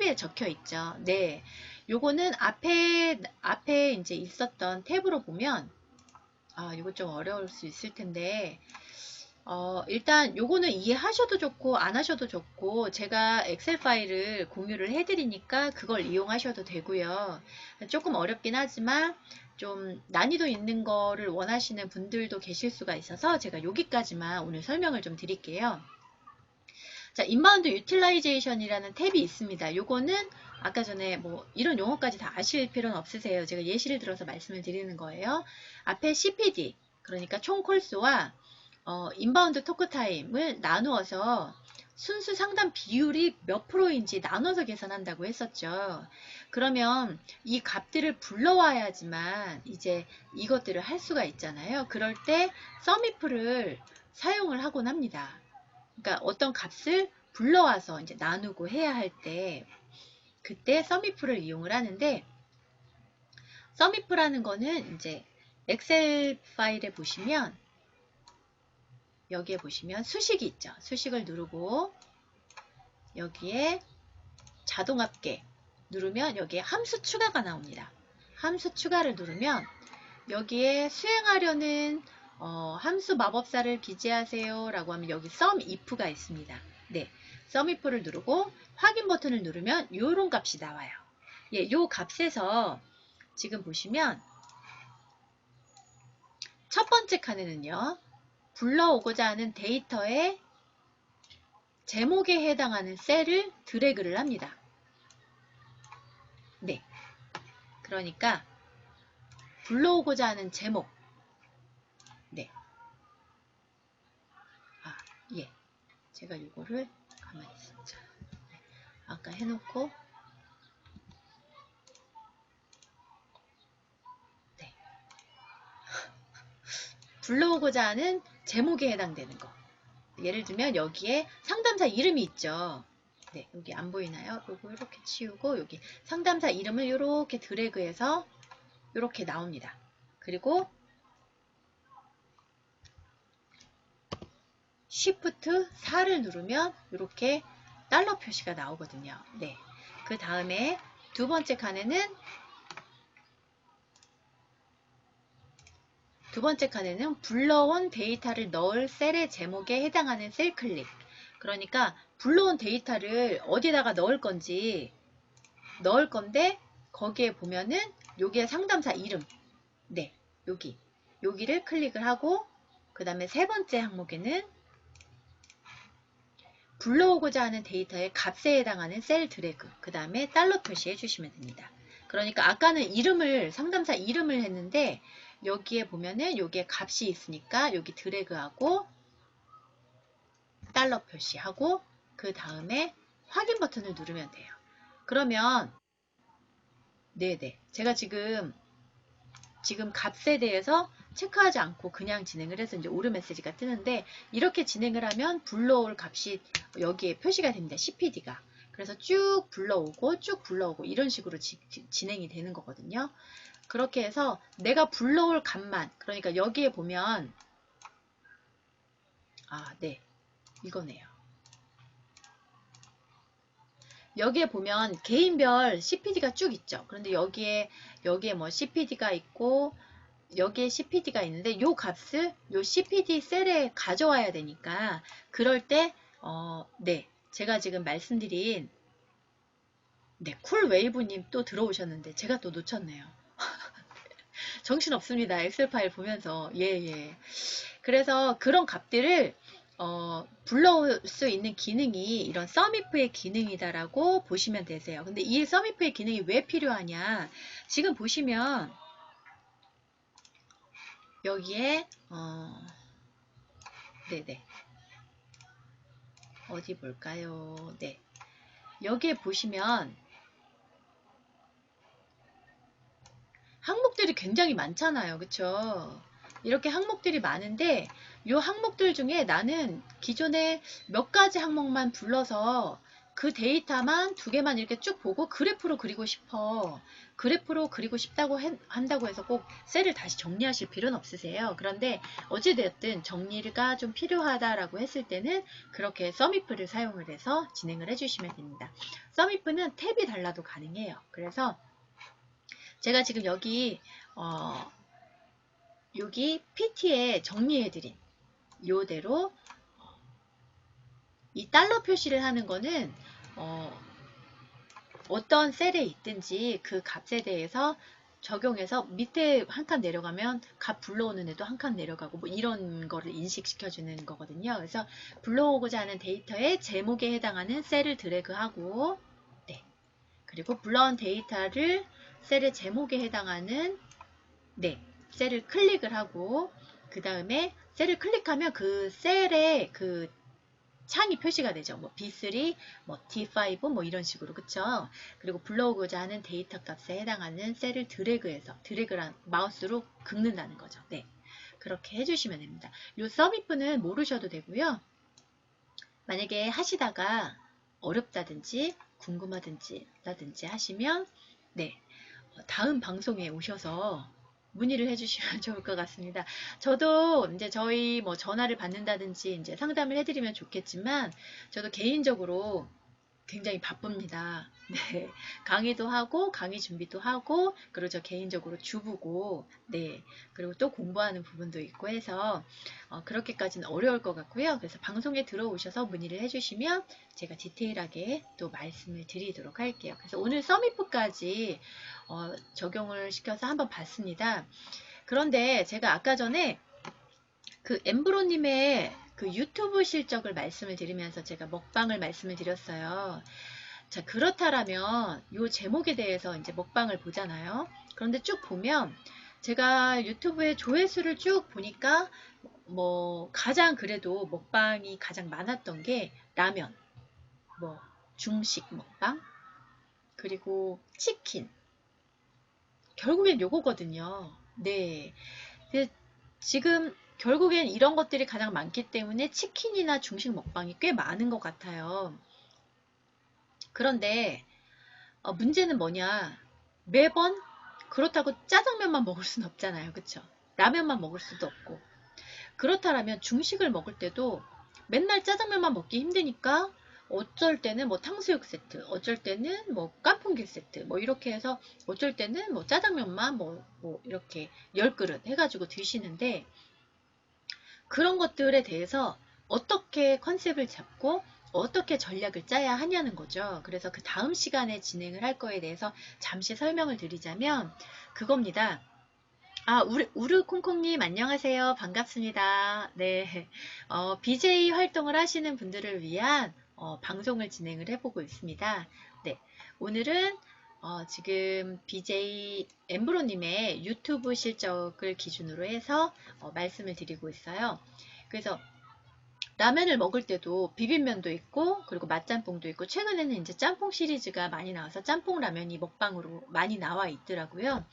탭에 적혀 있죠. 네. 요거는 앞에 이제 있었던 탭으로 보면, 이거 좀 어려울 수 있을 텐데, 일단 요거는 이해하셔도 좋고 안 하셔도 좋고 제가 엑셀 파일을 공유를 해드리니까 그걸 이용하셔도 되고요. 조금 어렵긴 하지만 좀 난이도 있는 거를 원하시는 분들도 계실 수가 있어서 제가 여기까지만 오늘 설명을 좀 드릴게요. 자, 인바운드 유틸라이제이션이라는 탭이 있습니다. 요거는 아까 전에 뭐 이런 용어까지 다 아실 필요는 없으세요. 제가 예시를 들어서 말씀을 드리는 거예요. 앞에 CPD, 그러니까 총 콜수와 인바운드 토크 타임을 나누어서 순수 상담 비율이 몇 프로인지 나눠서 계산한다고 했었죠. 그러면 이 값들을 불러와야지만 이제 이것들을 할 수가 있잖아요. 그럴 때 썸이프를 사용을 하곤 합니다. 그러니까 어떤 값을 불러와서 이제 나누고 해야 할 때 그때 썸이프를 이용을 하는데, 썸이프라는 거는 이제 엑셀 파일에 보시면 여기에 보시면 수식이 있죠. 수식을 누르고 여기에 자동 합계 누르면 여기에 함수 추가가 나옵니다. 함수 추가를 누르면 여기에 수행하려는 함수 마법사를 기재하세요 라고 하면 여기 SUMIF가 있습니다. 네, SUMIF를 누르고 확인 버튼을 누르면 요런 값이 나와요. 예, 요 값에서 지금 보시면 첫 번째 칸에는요, 불러오고자 하는 데이터의 제목에 해당하는 셀을 드래그를 합니다. 네, 그러니까 불러오고자 하는 제목. 네, 예, 제가 이거를 가만히 있자. 네, 아까 해놓고 네, 불러오고자 하는 제목에 해당되는 거. 예를 들면 여기에 상담사 이름이 있죠. 네, 여기 안 보이나요? 요거 이렇게 치우고 여기 상담사 이름을 이렇게 드래그해서 이렇게 나옵니다. 그리고 Shift 4를 누르면 이렇게 달러 표시가 나오거든요. 네, 그 다음에 두 번째 칸에는 불러온 데이터를 넣을 셀의 제목에 해당하는 셀 클릭. 그러니까 불러온 데이터를 어디다가 넣을 건데 거기에 보면은 여기에 상담사 이름, 네, 여기를 클릭을 하고 그 다음에 세 번째 항목에는 불러오고자 하는 데이터의 값에 해당하는 셀 드래그, 그 다음에 달러 표시해 주시면 됩니다. 그러니까 아까는 상담사 이름을 했는데 여기에 보면은 여기에 값이 있으니까 여기 드래그하고 달러 표시하고 그 다음에 확인 버튼을 누르면 돼요. 그러면 네네, 제가 지금 값에 대해서 체크하지 않고 그냥 진행을 해서 이제 오류 메시지가 뜨는데, 이렇게 진행을 하면 불러올 값이 여기에 표시가 됩니다. CPD가. 그래서 쭉 불러오고 이런 식으로 진행이 되는 거거든요. 그렇게 해서 내가 불러올 값만, 그러니까 여기에 보면 네, 이거네요. 여기에 보면 개인별 CPD가 쭉 있죠. 그런데 여기에 뭐 CPD가 있고 여기에 CPD가 있는데 요 값을 요 CPD 셀에 가져와야 되니까, 그럴 때 네, 제가 지금 말씀드린 네, 쿨웨이브님 또 들어오셨는데 제가 또 놓쳤네요. 정신없습니다. 엑셀 파일 보면서. 예. 그래서 그런 값들을 불러올 수 있는 기능이 이런 썸이프의 기능이다라고 보시면 되세요. 근데 이 썸이프의 기능이 왜 필요하냐? 지금 보시면 여기에 네네, 어디 볼까요? 네, 여기에 보시면 항목들이 굉장히 많잖아요. 그쵸? 이렇게 항목들이 많은데 이 항목들 중에 나는 기존에 몇 가지 항목만 불러서 그 데이터만 두 개만 이렇게 쭉 보고 그래프로 그리고 싶어. 그래프로 그리고 싶다고 한다고 해서 꼭 셀을 다시 정리하실 필요는 없으세요. 그런데 어찌되었든 정리가 좀 필요하다라고 했을 때는 그렇게 썸이프를 사용을 해서 진행을 해주시면 됩니다. 썸이프는 탭이 달라도 가능해요. 그래서 제가 지금 여기 PT에 정리해드린 요대로 이 달러 표시를 하는 거는 어떤 셀에 있든지 그 값에 대해서 적용해서 밑에 한 칸 내려가면 값 불러오는 애도 한 칸 내려가고 뭐 이런 거를 인식시켜주는 거거든요. 그래서 불러오고자 하는 데이터의 제목에 해당하는 셀을 드래그하고 네. 그리고 불러온 데이터를 셀의 제목에 해당하는 네. 셀을 클릭을 하고 그 다음에 셀을 클릭하면 그 셀의 그 창이 표시가 되죠. 뭐 B3, 뭐 D5 뭐 이런 식으로 그쵸? 그리고 불러오고자 하는 데이터 값에 해당하는 셀을 드래그란 마우스로 긁는다는 거죠. 네, 그렇게 해주시면 됩니다. 요 썸이프는 모르셔도 되고요. 만약에 하시다가 어렵다든지 궁금하든지 하시면 네, 다음 방송에 오셔서 문의를 해주시면 좋을 것 같습니다. 저도 이제 저희 뭐 전화를 받는다든지 이제 상담을 해드리면 좋겠지만 저도 개인적으로 굉장히 바쁩니다. 네, 강의도 하고 강의 준비도 하고 그리고 저 개인적으로 주부고 네, 그리고 또 공부하는 부분도 있고 해서 그렇게까지는 어려울 것 같고요. 그래서 방송에 들어오셔서 문의를 해주시면 제가 디테일하게 또 말씀을 드리도록 할게요. 그래서 오늘 썸이프까지 적용을 시켜서 한번 봤습니다. 그런데 제가 아까 전에 그 엠브로님의 그 유튜브 실적을 말씀을 드리면서 제가 먹방을 말씀을 드렸어요. 자, 그렇다라면 이 제목에 대해서 이제 먹방을 보잖아요. 그런데 쭉 보면 제가 유튜브의 조회수를 쭉 보니까 뭐 가장 그래도 먹방이 가장 많았던 게 라면, 뭐 중식 먹방, 그리고 치킨. 결국엔 요거거든요. 네. 지금 결국엔 이런 것들이 가장 많기 때문에 치킨이나 중식 먹방이 꽤 많은 것 같아요. 그런데 문제는 뭐냐? 매번 그렇다고 짜장면만 먹을 수는 없잖아요. 그쵸? 라면만 먹을 수도 없고. 그렇다면 중식을 먹을 때도 맨날 짜장면만 먹기 힘드니까 어쩔 때는 뭐 탕수육 세트, 어쩔 때는 뭐 깐풍기 세트, 뭐 이렇게 해서 어쩔 때는 뭐 짜장면만 뭐 이렇게 10그릇 해가지고 드시는데 그런 것들에 대해서 어떻게 컨셉을 잡고 어떻게 전략을 짜야 하냐는 거죠. 그래서 그 다음 시간에 진행을 할 거에 대해서 잠시 설명을 드리자면 그겁니다. 아, 우르콩콩님 안녕하세요. 반갑습니다. 네, BJ 활동을 하시는 분들을 위한 방송을 진행을 해보고 있습니다. 네, 오늘은 지금 BJ 엠브로님의 유튜브 실적을 기준으로 해서 말씀을 드리고 있어요. 그래서 라면을 먹을 때도 비빔면도 있고 그리고 맛짬뽕도 있고 최근에는 이제 짬뽕 시리즈가 많이 나와서 짬뽕 라면이 먹방으로 많이 나와 있더라고요.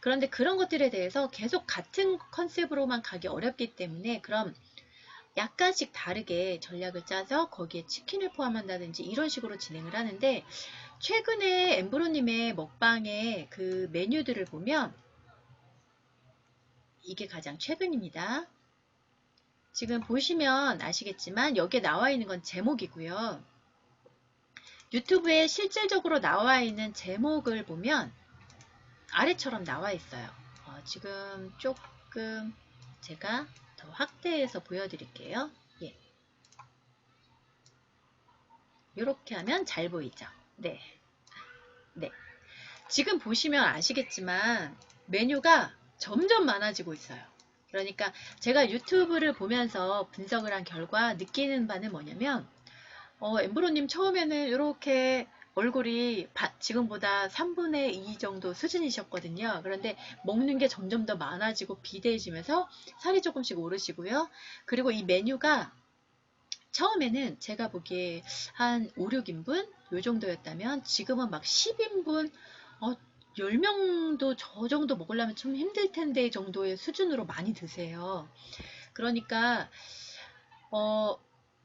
그런데 그런 것들에 대해서 계속 같은 컨셉으로만 가기 어렵기 때문에 그럼 약간씩 다르게 전략을 짜서 거기에 치킨을 포함한다든지 이런 식으로 진행을 하는데 최근에 엠브로님의 먹방의 그 메뉴들을 보면 이게 가장 최근입니다. 지금 보시면 아시겠지만 여기에 나와 있는 건 제목이고요. 유튜브에 실질적으로 나와 있는 제목을 보면 아래처럼 나와 있어요. 지금 조금 제가 더 확대해서 보여드릴게요. 예. 이렇게 하면 잘 보이죠? 네. 네. 지금 보시면 아시겠지만 메뉴가 점점 많아지고 있어요. 그러니까 제가 유튜브를 보면서 분석을 한 결과 느끼는 바는 뭐냐면 엠브로님 처음에는 이렇게 얼굴이 지금보다 3분의 2 정도 수준이셨거든요. 그런데 먹는 게 점점 더 많아지고 비대해지면서 살이 조금씩 오르시고요. 그리고 이 메뉴가 처음에는 제가 보기에 한 5, 6인분 요 정도였다면 지금은 막 10인분 10명도 저 정도 먹으려면 좀 힘들 텐데 정도의 수준으로 많이 드세요. 그러니까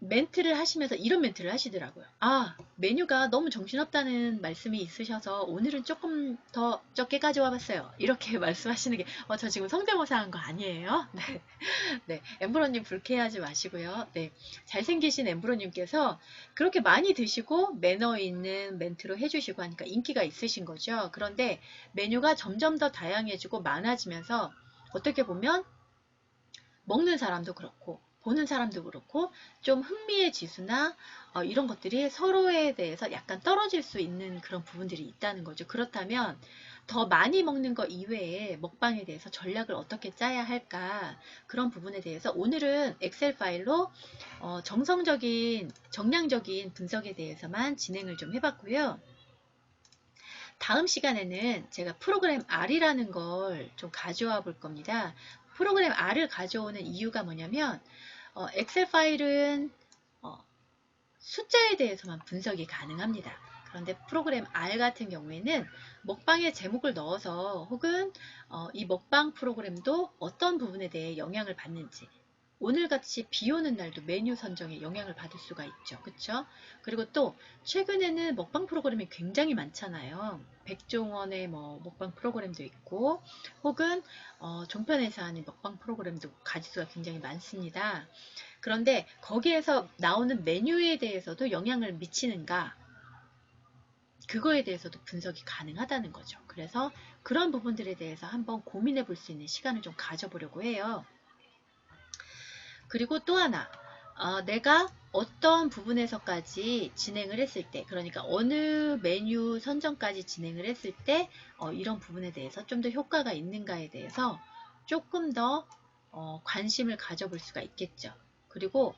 멘트를 하시면서 이런 멘트를 하시더라고요. 아, 메뉴가 너무 정신없다는 말씀이 있으셔서 오늘은 조금 더 적게 가져와 봤어요. 이렇게 말씀하시는 게, 저 지금 성대모사 한 거 아니에요? 네. 네. 엠브로님 불쾌하지 마시고요. 네. 잘생기신 엠브로님께서 그렇게 많이 드시고 매너 있는 멘트로 해주시고 하니까 인기가 있으신 거죠. 그런데 메뉴가 점점 더 다양해지고 많아지면서 어떻게 보면 먹는 사람도 그렇고 보는 사람도 그렇고 좀 흥미의 지수나 이런 것들이 서로에 대해서 약간 떨어질 수 있는 그런 부분들이 있다는 거죠. 그렇다면 더 많이 먹는 것 이외에 먹방에 대해서 전략을 어떻게 짜야 할까, 그런 부분에 대해서 오늘은 엑셀 파일로 정성적인 정량적인 분석에 대해서만 진행을 좀 해봤고요. 다음 시간에는 제가 프로그램 R이라는 걸 좀 가져와 볼 겁니다. 프로그램 R을 가져오는 이유가 뭐냐면 엑셀 파일은 숫자에 대해서만 분석이 가능합니다. 그런데 프로그램 R 같은 경우에는 먹방에 제목을 넣어서 혹은 이 먹방 프로그램도 어떤 부분에 대해 영향을 받는지, 오늘같이 비 오는 날도 메뉴 선정에 영향을 받을 수가 있죠. 그쵸? 그리고 또 최근에는 먹방 프로그램이 굉장히 많잖아요. 백종원의 먹방 프로그램도 있고 혹은 종편에서 하는 먹방 프로그램도 가지수가 굉장히 많습니다. 그런데 거기에서 나오는 메뉴에 대해서도 영향을 미치는가, 그거에 대해서도 분석이 가능하다는 거죠. 그래서 그런 부분들에 대해서 한번 고민해 볼 수 있는 시간을 좀 가져보려고 해요. 그리고 또 하나, 내가 어떤 부분에서까지 진행을 했을 때, 그러니까 어느 메뉴 선정까지 진행을 했을 때 이런 부분에 대해서 좀 더 효과가 있는가에 대해서 조금 더 관심을 가져볼 수가 있겠죠. 그리고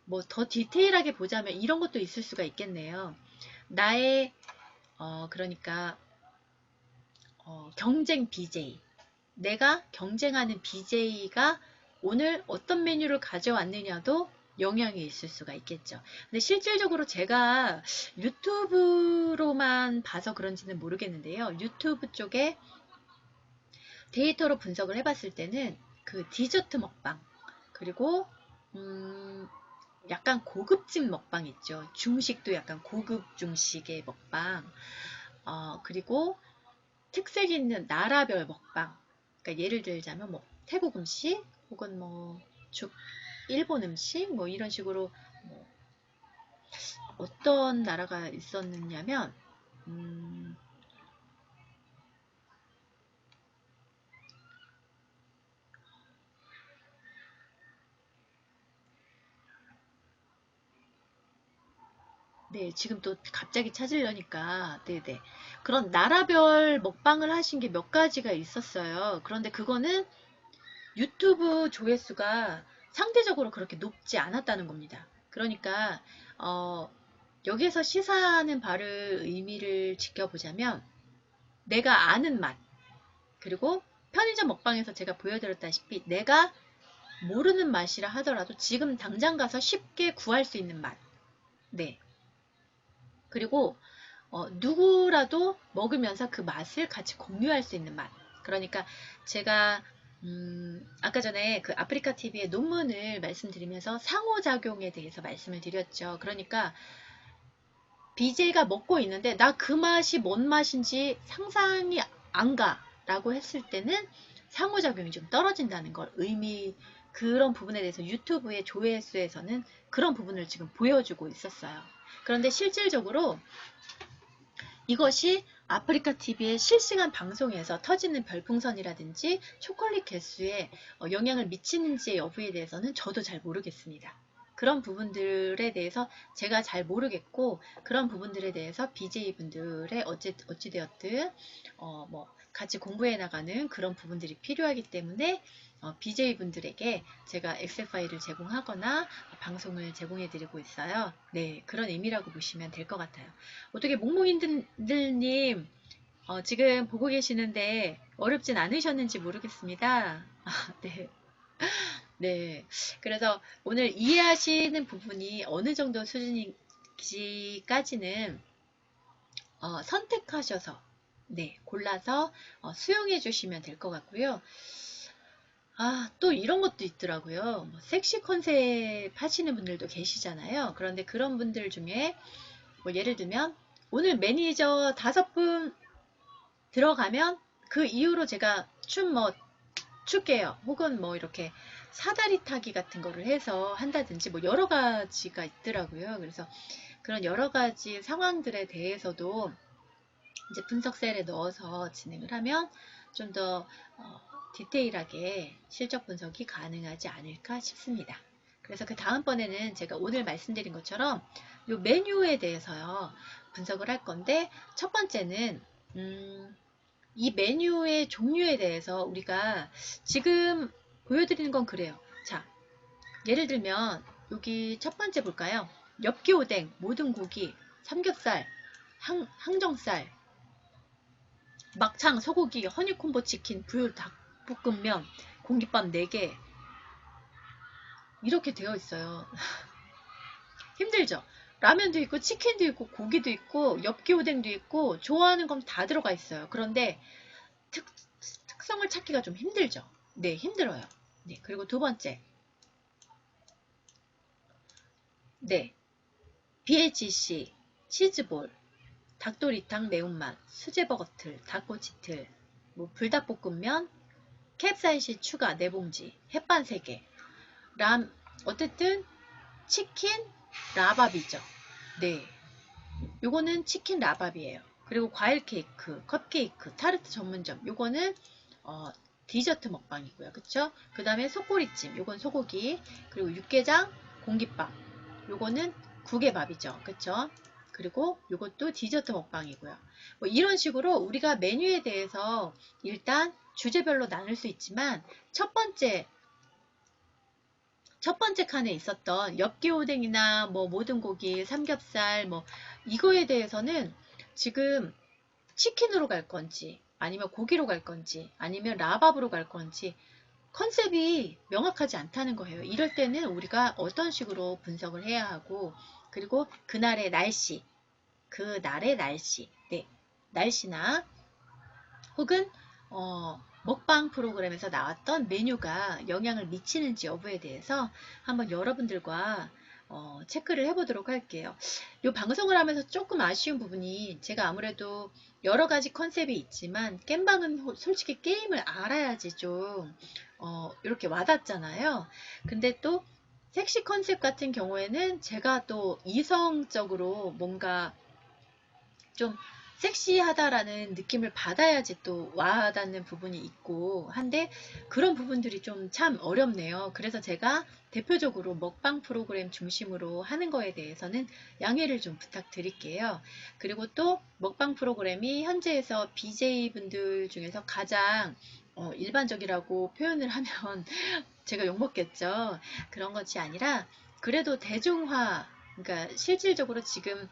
뭐 더 디테일하게 보자면 이런 것도 있을 수가 있겠네요. 나의 그러니까 경쟁 BJ, 내가 경쟁하는 BJ가 오늘 어떤 메뉴를 가져왔느냐도 영향이 있을 수가 있겠죠. 근데 실질적으로 제가 유튜브로만 봐서 그런지는 모르겠는데요. 유튜브 쪽에 데이터로 분석을 해봤을 때는 그 디저트 먹방, 그리고 약간 고급진 먹방 있죠. 중식도 약간 고급 중식의 먹방, 그리고 특색 있는 나라별 먹방. 그러니까 예를 들자면 뭐 태국 음식 혹은 뭐 일본 음식 뭐 이런 식으로 뭐 어떤 나라가 있었느냐면 네, 지금 또 갑자기 찾으려니까, 네네. 그런 나라별 먹방을 하신 게 몇 가지가 있었어요. 그런데 그거는 유튜브 조회수가 상대적으로 그렇게 높지 않았다는 겁니다. 그러니까, 여기에서 시사하는 바를 의미를 지켜보자면, 내가 아는 맛, 그리고 편의점 먹방에서 제가 보여드렸다시피, 내가 모르는 맛이라 하더라도 지금 당장 가서 쉽게 구할 수 있는 맛. 네. 그리고 누구라도 먹으면서 그 맛을 같이 공유할 수 있는 맛. 그러니까 제가 아까 전에 그 아프리카 TV의 논문을 말씀드리면서 상호작용에 대해서 말씀을 드렸죠. 그러니까 BJ가 먹고 있는데 나 그 맛이 뭔 맛인지 상상이 안 가라고 했을 때는 상호작용이 좀 떨어진다는 걸 그런 부분에 대해서 유튜브의 조회수에서는 그런 부분을 지금 보여주고 있었어요. 그런데 실질적으로 이것이 아프리카 TV의 실시간 방송에서 터지는 별풍선이라든지 초콜릿 개수에 영향을 미치는지 여부에 대해서는 저도 잘 모르겠습니다. 그런 부분들에 대해서 제가 잘 모르겠고, 그런 부분들에 대해서 BJ분들의 어찌되었든 뭐 같이 공부해 나가는 그런 부분들이 필요하기 때문에 BJ분들에게 제가 엑셀 파일을 제공하거나 방송을 제공해 드리고 있어요. 네, 그런 의미라고 보시면 될 것 같아요. 어떻게 몽몽이들님 지금 보고 계시는데 어렵진 않으셨는지 모르겠습니다. 네. 네. 그래서 오늘 이해하시는 부분이 어느 정도 수준인지까지는 선택하셔서 네, 골라서 수용해 주시면 될 것 같고요. 또 이런 것도 있더라고요. 뭐 섹시 컨셉 하시는 분들도 계시잖아요. 그런데 그런 분들 중에 뭐 예를 들면 오늘 매니저 5분 들어가면 그 이후로 제가 춤 뭐 출게요. 혹은 뭐 이렇게 사다리 타기 같은 거를 해서 한다든지 뭐 여러 가지가 있더라고요. 그래서 그런 여러 가지 상황들에 대해서도 이제 분석 셀에 넣어서 진행을 하면 좀 더 디테일하게 실적 분석이 가능하지 않을까 싶습니다. 그래서 그 다음번에는 제가 오늘 말씀드린 것처럼 이 메뉴에 대해서요 분석을 할 건데, 첫 번째는 이 메뉴의 종류에 대해서 우리가 지금 보여드리는 건 그래요. 자, 예를 들면 여기 첫 번째 볼까요? 엽기 오뎅, 모든 고기, 삼겹살, 항정살, 막창, 소고기, 허니콤보 치킨, 불 닭볶음면, 공깃밥 4개 이렇게 되어 있어요. 힘들죠? 라면도 있고 치킨도 있고 고기도 있고 엽기 오뎅도 있고 좋아하는 건 다 들어가 있어요. 그런데 특성을 찾기가 좀 힘들죠? 네, 힘들어요. 네, 그리고 두 번째. 네, BHC, 치즈볼, 닭도리탕 매운맛, 수제버거틀, 닭꼬치틀, 뭐 불닭볶음면, 캡사이신 추가 4봉지, 햇반 3개, 어쨌든 치킨 라밥이죠. 네, 요거는 치킨 라밥이에요. 그리고 과일 케이크, 컵케이크, 타르트 전문점, 요거는 디저트 먹방이고요. 그쵸? 그 다음에 속꼬리찜, 요건 소고기, 그리고 육개장, 공깃밥, 요거는 국의 밥이죠. 그쵸? 그리고 요것도 디저트 먹방이고요. 뭐 이런 식으로 우리가 메뉴에 대해서 일단 주제별로 나눌 수 있지만, 첫 번째 칸에 있었던 엽기오뎅이나 뭐 모든 고기, 삼겹살 뭐 이거에 대해서는 지금 치킨으로 갈 건지 아니면 고기로 갈 건지 아니면 라밥으로 갈 건지 컨셉이 명확하지 않다는 거예요. 이럴 때는 우리가 어떤 식으로 분석을 해야 하고, 그리고 그날의 날씨, 네, 날씨나 혹은 먹방 프로그램에서 나왔던 메뉴가 영향을 미치는지 여부에 대해서 한번 여러분들과 체크를 해보도록 할게요. 이 방송을 하면서 조금 아쉬운 부분이, 제가 아무래도 여러 가지 컨셉이 있지만 겜방은 솔직히 게임을 알아야지 좀 이렇게 와닿잖아요. 근데 또 섹시 컨셉 같은 경우에는 제가 또 이성적으로 뭔가 좀 섹시하다라는 느낌을 받아야지 또 와닿는 부분이 있고 한데, 그런 부분들이 좀 참 어렵네요. 그래서 제가 대표적으로 먹방 프로그램 중심으로 하는 거에 대해서는 양해를 좀 부탁드릴게요. 그리고 또 먹방 프로그램이 현재에서 BJ분들 중에서 가장 일반적이라고 표현을 하면 제가 욕먹겠죠. 그런 것이 아니라 그래도 대중화, 그러니까 실질적으로 지금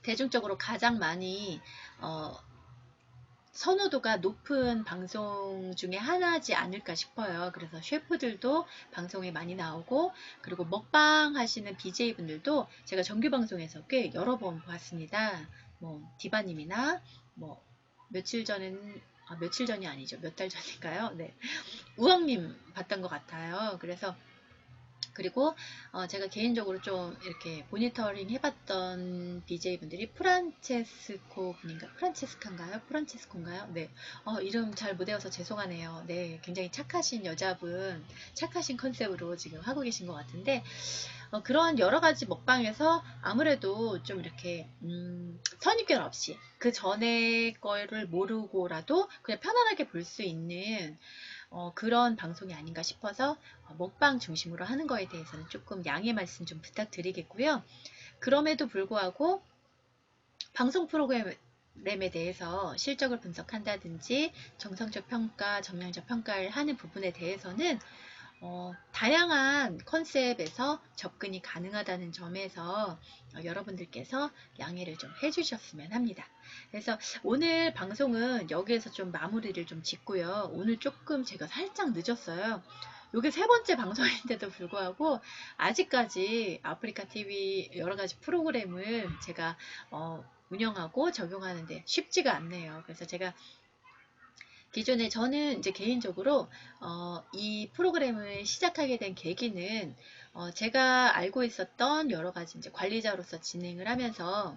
대중적으로 가장 많이 선호도가 높은 방송 중에 하나지 않을까 싶어요. 그래서 셰프들도 방송에 많이 나오고, 그리고 먹방 하시는 BJ분들도 제가 정규 방송에서 꽤 여러 번 봤습니다. 뭐 디바님이나 뭐 며칠 전이 아니죠. 몇 달 전인가요? 네, 우왕님 봤던 것 같아요. 그래서 그리고 제가 개인적으로 좀 이렇게 모니터링 해봤던 BJ분들이 프란체스코 분인가, 프란체스카인가요? 프란체스코인가요? 네. 이름 잘 못 외워서 죄송하네요. 네. 굉장히 착하신 여자분, 착하신 컨셉으로 지금 하고 계신 것 같은데, 그런 여러 가지 먹방에서 아무래도 좀 이렇게, 선입견 없이 그 전에 거를 모르고라도 그냥 편안하게 볼 수 있는 그런 방송이 아닌가 싶어서 먹방 중심으로 하는 거에 대해서는 조금 양해 말씀 좀 부탁드리겠고요. 그럼에도 불구하고 방송 프로그램에 대해서 실적을 분석한다든지 정성적 평가, 정량적 평가를 하는 부분에 대해서는 다양한 컨셉에서 접근이 가능하다는 점에서 여러분들께서 양해를 좀 해주셨으면 합니다. 그래서 오늘 방송은 여기에서 좀 마무리를 좀 짓고요. 오늘 조금 제가 살짝 늦었어요. 이게 3번째 방송인데도 불구하고 아직까지 아프리카 TV 여러 가지 프로그램을 제가 운영하고 적용하는데 쉽지가 않네요. 그래서 제가 기존에 저는 이제 개인적으로 이 프로그램을 시작하게 된 계기는 제가 알고 있었던 여러 가지 이제 관리자로서 진행을 하면서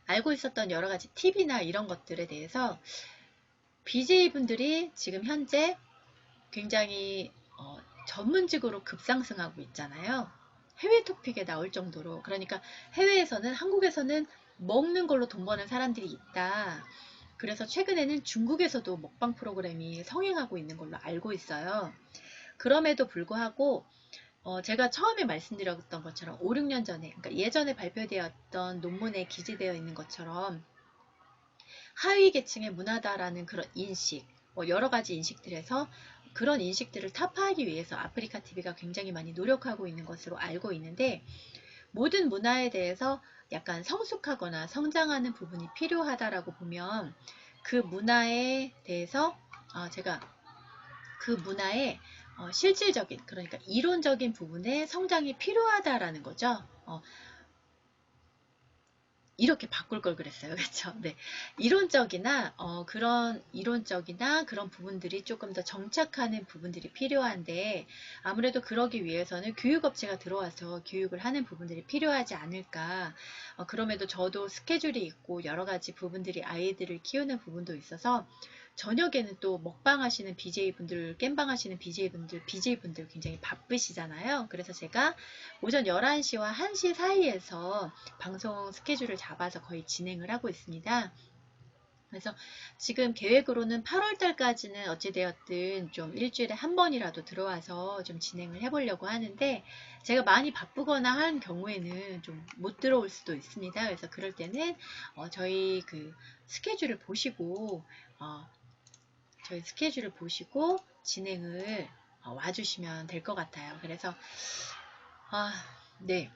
알고 있었던 여러 가지 팁이나 이런 것들에 대해서 BJ분들이 지금 현재 굉장히 전문직으로 급상승하고 있잖아요. 해외 토픽에 나올 정도로. 그러니까 해외에서는, 한국에서는 먹는 걸로 돈 버는 사람들이 있다. 그래서 최근에는 중국에서도 먹방 프로그램이 성행하고 있는 걸로 알고 있어요. 그럼에도 불구하고 제가 처음에 말씀드렸던 것처럼 5, 6년 전에, 그러니까 예전에 발표되었던 논문에 기재되어 있는 것처럼 하위 계층의 문화다라는 그런 인식, 여러 가지 인식들에서 그런 인식들을 타파하기 위해서 아프리카 TV가 굉장히 많이 노력하고 있는 것으로 알고 있는데, 모든 문화에 대해서 약간 성숙하거나 성장하는 부분이 필요하다라고 보면 그 문화에 대해서 제가 그 문화의 실질적인, 그러니까 이론적인 부분에 성장이 필요하다라는 거죠. 이렇게 바꿀 걸 그랬어요. 그렇죠? 네. 이론적이나 그런 부분들이 조금 더 정착하는 부분들이 필요한데, 아무래도 그러기 위해서는 교육업체가 들어와서 교육을 하는 부분들이 필요하지 않을까. 그럼에도 저도 스케줄이 있고 여러 가지 부분들이 아이들을 키우는 부분도 있어서 저녁에는 또 먹방 하시는 BJ분들, 깸방 하시는 BJ분들 굉장히 바쁘시잖아요. 그래서 제가 오전 11시와 1시 사이에서 방송 스케줄을 잡아서 거의 진행을 하고 있습니다. 그래서 지금 계획으로는 8월 달까지는 어찌되었든 좀 일주일에 한 번이라도 들어와서 좀 진행을 해보려고 하는데, 제가 많이 바쁘거나 한 경우에는 좀 못 들어올 수도 있습니다. 그래서 그럴 때는 저희 그 스케줄을 보시고 진행을 와주시면 될 것 같아요. 그래서 네.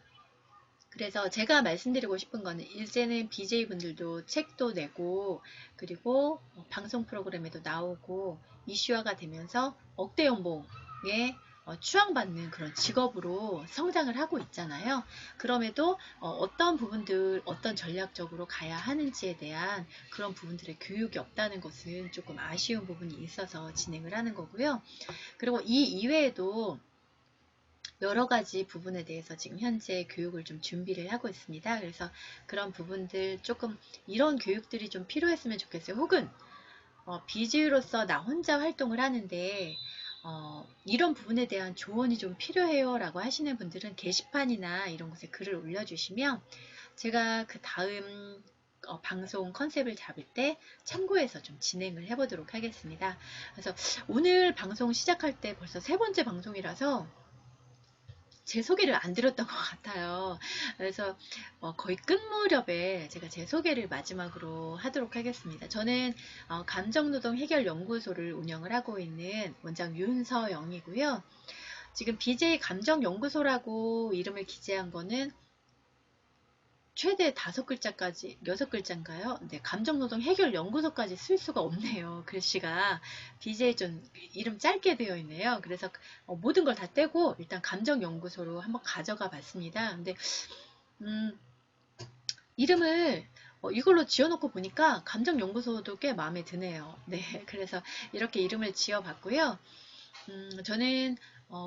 그래서 제가 말씀드리고 싶은 거는, 이제는 BJ분들도 책도 내고 그리고 방송 프로그램에도 나오고 이슈화가 되면서 억대 연봉에 추앙받는 그런 직업으로 성장을 하고 있잖아요. 그럼에도 어떤 부분들, 어떤 전략적으로 가야 하는지에 대한 그런 부분들의 교육이 없다는 것은 조금 아쉬운 부분이 있어서 진행을 하는 거고요. 그리고 이 이외에도 여러 가지 부분에 대해서 지금 현재 교육을 좀 준비를 하고 있습니다. 그래서 그런 부분들 조금, 이런 교육들이 좀 필요했으면 좋겠어요. 혹은 BG로서 나 혼자 활동을 하는데 이런 부분에 대한 조언이 좀 필요해요 라고 하시는 분들은 게시판이나 이런 곳에 글을 올려주시면 제가 그 다음 방송 컨셉을 잡을 때 참고해서 좀 진행을 해보도록 하겠습니다. 그래서 오늘 방송 시작할 때 벌써 세 번째 방송이라서 제 소개를 안 들었던 것 같아요. 그래서 거의 끝 무렵에 제가 제 소개를 마지막으로 하도록 하겠습니다. 저는 감정노동 해결연구소를 운영을 하고 있는 원장 윤서영이고요. 지금 BJ 감정연구소라고 이름을 기재한 거는 최대 5글자까지, 6글자인가요? 네, 감정노동 해결 연구소까지 쓸 수가 없네요. 글씨가 BJ 좀 이름 짧게 되어 있네요. 그래서 모든 걸 다 떼고 일단 감정연구소로 한번 가져가 봤습니다. 근데 이름을 이걸로 지어놓고 보니까 감정연구소도 꽤 마음에 드네요. 네, 그래서 이렇게 이름을 지어봤고요. 저는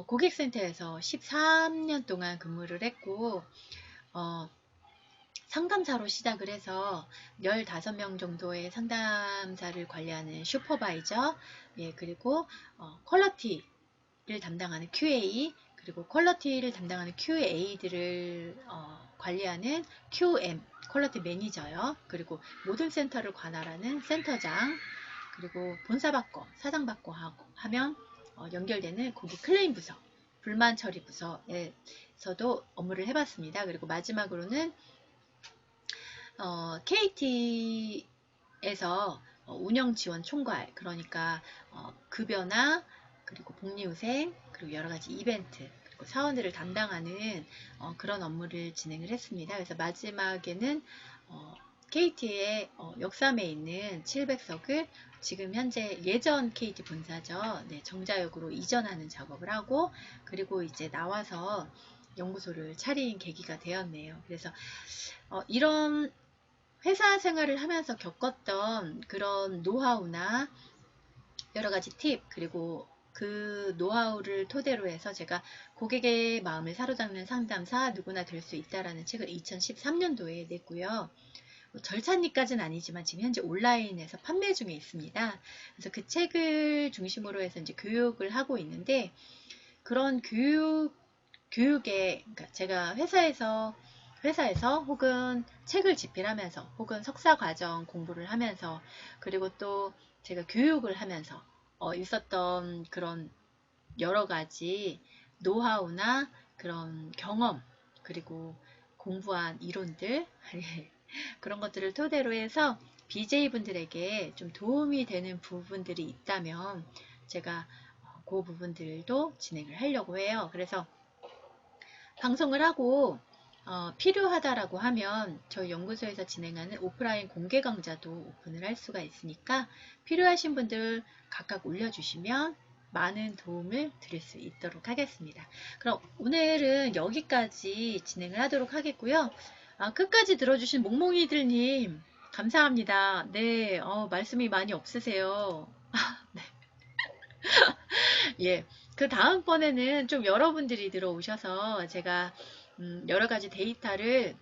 고객센터에서 13년 동안 근무를 했고 상담사로 시작을 해서 15명 정도의 상담사를 관리하는 슈퍼바이저, 그리고 퀄러티를 담당하는 QA, 그리고 퀄러티를 담당하는 QA들을 관리하는 QM, 퀄러티 매니저요. 그리고 모든 센터를 관할하는 센터장, 그리고 본사받고 사장받고 하면 연결되는 고객 클레임 부서, 불만 처리 부서에서도 업무를 해봤습니다. 그리고 마지막으로는 KT에서 운영 지원 총괄, 그러니까 급여나 그리고 복리후생, 그리고 여러 가지 이벤트, 그리고 사원들을 담당하는 그런 업무를 진행을 했습니다. 그래서 마지막에는 KT의 역삼에 있는 700석을 지금 현재 예전 KT 본사죠. 네, 정자역으로 이전하는 작업을 하고, 그리고 이제 나와서 연구소를 차린 계기가 되었네요. 그래서 이런 회사 생활을 하면서 겪었던 그런 노하우나 여러 가지 팁, 그리고 그 노하우를 토대로 해서 제가 고객의 마음을 사로잡는 상담사 누구나 될 수 있다라는 책을 2013년도에 냈고요. 뭐 절찬리까지는 아니지만 지금 현재 온라인에서 판매 중에 있습니다. 그래서 그 책을 중심으로 해서 이제 교육을 하고 있는데, 그런 교육에, 그러니까 제가 회사에서 혹은 책을 집필하면서 혹은 석사 과정 공부를 하면서, 그리고 또 제가 교육을 하면서 있었던 그런 여러 가지 노하우나 그런 경험, 그리고 공부한 이론들 그런 것들을 토대로 해서 BJ분들에게 좀 도움이 되는 부분들이 있다면 제가 그 부분들도 진행을 하려고 해요. 그래서 방송을 하고 필요하다라고 하면 저희 연구소에서 진행하는 오프라인 공개 강좌도 오픈을 할 수가 있으니까 필요하신 분들 각각 올려주시면 많은 도움을 드릴 수 있도록 하겠습니다. 그럼 오늘은 여기까지 진행을 하도록 하겠고요. 끝까지 들어주신 몽몽이들님 감사합니다. 네, 말씀이 많이 없으세요. 네. 예, 그 다음번에는 좀 여러분들이 들어오셔서 제가 여러 가지 데이터를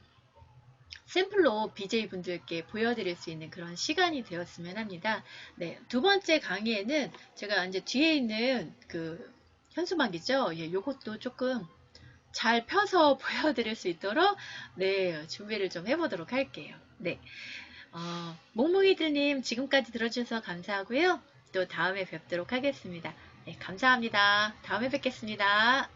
샘플로 BJ분들께 보여드릴 수 있는 그런 시간이 되었으면 합니다. 네, 두 번째 강의에는 제가 이제 뒤에 있는 그 현수막이죠. 예, 요것도 조금 잘 펴서 보여드릴 수 있도록 네, 준비를 좀 해보도록 할게요. 네, 몽몽이들님 지금까지 들어주셔서 감사하고요. 또 다음에 뵙도록 하겠습니다. 네, 감사합니다. 다음에 뵙겠습니다.